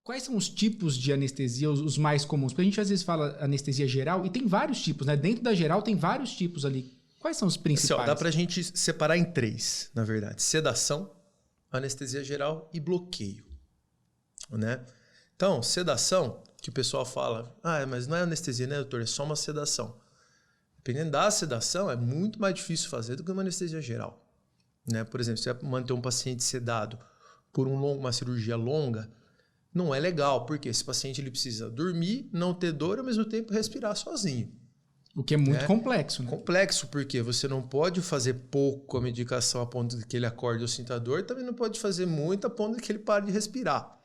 Quais são os tipos de anestesia, os mais comuns? Porque a gente às vezes fala anestesia geral e tem vários tipos, né? Dentro da geral tem vários tipos ali. Quais são os principais? Assim, dá pra gente separar em 3, na verdade. Sedação, anestesia geral e bloqueio. Né? Então, sedação, que o pessoal fala, mas não é anestesia, né, doutor? É só uma sedação. Dependendo da sedação, é muito mais difícil fazer do que uma anestesia geral. Né? Por exemplo, se você manter um paciente sedado por uma cirurgia longa, não é legal, porque esse paciente ele precisa dormir, não ter dor e ao mesmo tempo respirar sozinho. O que é muito complexo, né? Complexo, porque você não pode fazer pouco a medicação a ponto de que ele acorde ou sinta dor, também não pode fazer muito a ponto de que ele pare de respirar.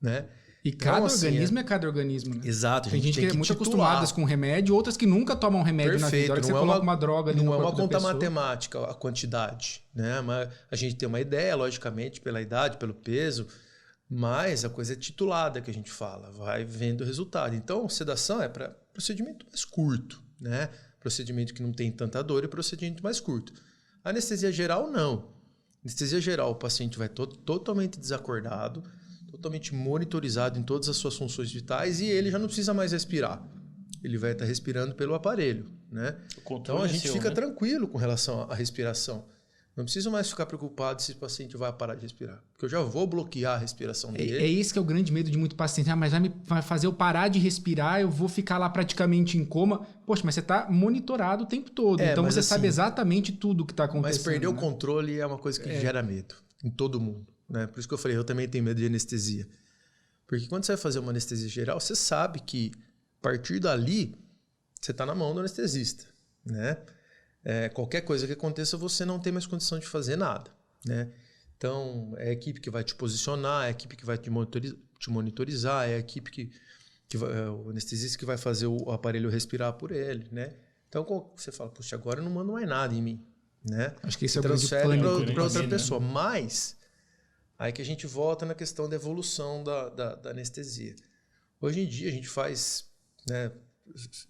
Né? E cada organismo é cada organismo, né? Exato. Tem gente que é muito acostumada com remédio, outras que nunca tomam remédio na vida. A hora que você coloca uma droga ali no corpo da pessoa. Não é uma conta matemática a quantidade, né? Mas a gente tem uma ideia, logicamente, pela idade, pelo peso, mas a coisa é titulada que a gente fala, vai vendo o resultado. Então, sedação é para procedimento mais curto, né? Procedimento que não tem tanta dor e procedimento mais curto. Anestesia geral, não. Anestesia geral, o paciente vai totalmente desacordado, totalmente monitorizado em todas as suas funções vitais e ele já não precisa mais respirar. Ele vai estar respirando pelo aparelho, né? Então a gente fica tranquilo com relação à respiração. Não preciso mais ficar preocupado se o paciente vai parar de respirar, porque eu já vou bloquear a respiração dele. É esse que é o grande medo de muito paciente. Mas vai fazer eu parar de respirar, eu vou ficar lá praticamente em coma. Poxa, mas você está monitorado o tempo todo, então você sabe exatamente tudo o que está acontecendo. Mas perder o controle é uma coisa que gera medo em todo mundo. Né? Por isso que eu falei, eu também tenho medo de anestesia. Porque quando você vai fazer uma anestesia geral, você sabe que a partir dali, você está na mão do anestesista. Né? Qualquer coisa que aconteça, você não tem mais condição de fazer nada. Né? Então, é a equipe que vai te posicionar, é a equipe que vai te monitorizar, é a equipe o anestesista que vai fazer o aparelho respirar por ele. Né? Então, você fala, puxa, agora eu não mando mais nada em mim. Né? Acho que esse é o grande pânico para outra pessoa. Mas aí que a gente volta na questão da evolução da anestesia. Hoje em dia a gente faz, né,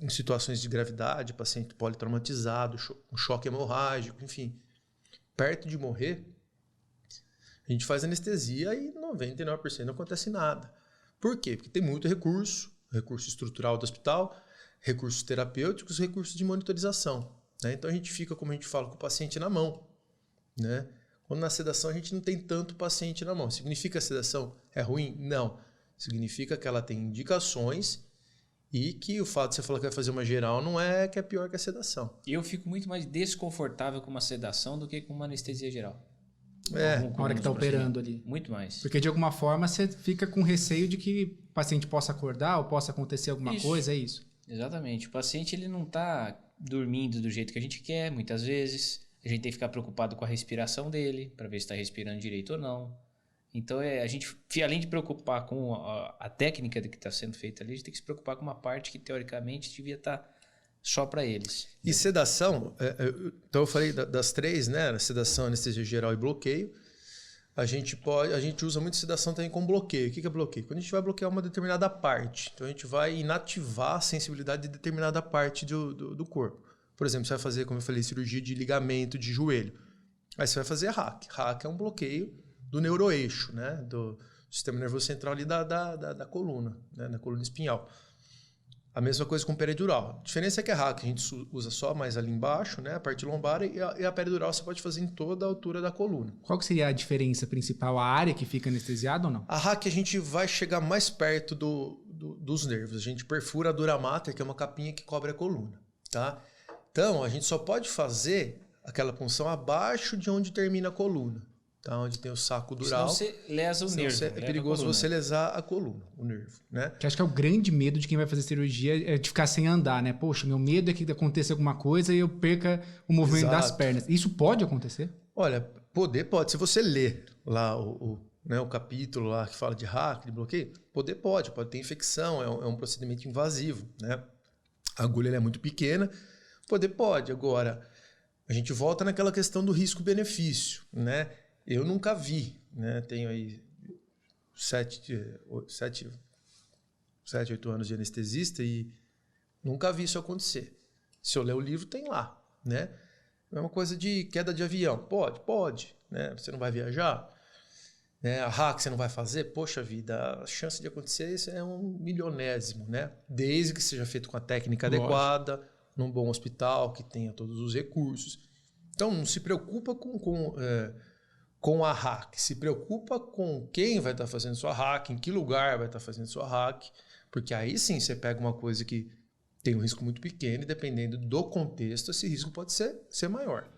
em situações de gravidade, paciente politraumatizado, um choque hemorrágico, enfim, perto de morrer, a gente faz anestesia e 99% não acontece nada. Por quê? Porque tem muito recurso estrutural do hospital, recursos terapêuticos, recursos de monitorização. Né? Então a gente fica, como a gente fala, com o paciente na mão. Né? Quando na sedação a gente não tem tanto paciente na mão. Significa que a sedação é ruim? Não. Significa que ela tem indicações e que o fato de você falar que vai fazer uma geral não é que é pior que a sedação. Eu fico muito mais desconfortável com uma sedação do que com uma anestesia geral. Na hora que está operando ali. Muito mais. Porque de alguma forma você fica com receio de que o paciente possa acordar ou possa acontecer alguma coisa, é isso? Exatamente. O paciente ele não está dormindo do jeito que a gente quer, muitas vezes. A gente tem que ficar preocupado com a respiração dele, para ver se está respirando direito ou não. Então, a gente, além de preocupar com a técnica que está sendo feita ali, a gente tem que se preocupar com uma parte que, teoricamente, devia estar só para eles. E sedação, então eu falei das 3, né? Sedação, anestesia geral e bloqueio. A gente usa muito sedação também com bloqueio. O que é bloqueio? Quando a gente vai bloquear uma determinada parte. Então, a gente vai inativar a sensibilidade de determinada parte do corpo. Por exemplo, você vai fazer, como eu falei, cirurgia de ligamento de joelho. Aí você vai fazer hack. Hack é um bloqueio do neuroeixo, né? Do sistema nervoso central ali da coluna, né? Da coluna espinhal. A mesma coisa com peridural. A diferença é que a hack a gente usa só mais ali embaixo, né? A parte lombar, e a peridural você pode fazer em toda a altura da coluna. Qual que seria a diferença principal? A área que fica anestesiada ou não? A hack a gente vai chegar mais perto dos nervos. A gente perfura a dura mater, que é uma capinha que cobre a coluna, tá? Então, a gente só pode fazer aquela punção abaixo de onde termina a coluna. Tá? Onde tem o saco dural. Senão você lesa o nervo. É perigoso você lesar a coluna, o nervo. Né? Que acho que é o grande medo de quem vai fazer cirurgia, é de ficar sem andar, né? Poxa, meu medo é que aconteça alguma coisa e eu perca o movimento das pernas. Isso pode acontecer? Olha, pode. Se você ler lá o capítulo lá que fala de hack, de bloqueio, pode ter infecção, é um procedimento invasivo. Né? A agulha é muito pequena, pode. Agora, a gente volta naquela questão do risco-benefício, né? Eu nunca vi, né? Tenho aí 7, 8 anos de anestesista e nunca vi isso acontecer. Se eu ler o livro, tem lá, né? É uma coisa de queda de avião. Pode, né? Você não vai viajar? Né? A hack você não vai fazer? Poxa vida, a chance de acontecer isso é 1/1000.000, né? Desde que seja feito com a técnica adequada, num bom hospital, que tenha todos os recursos. Então, não se preocupa com a hack, se preocupa com quem vai estar fazendo sua hack, em que lugar vai estar fazendo sua hack, porque aí sim você pega uma coisa que tem um risco muito pequeno e dependendo do contexto, esse risco pode ser maior.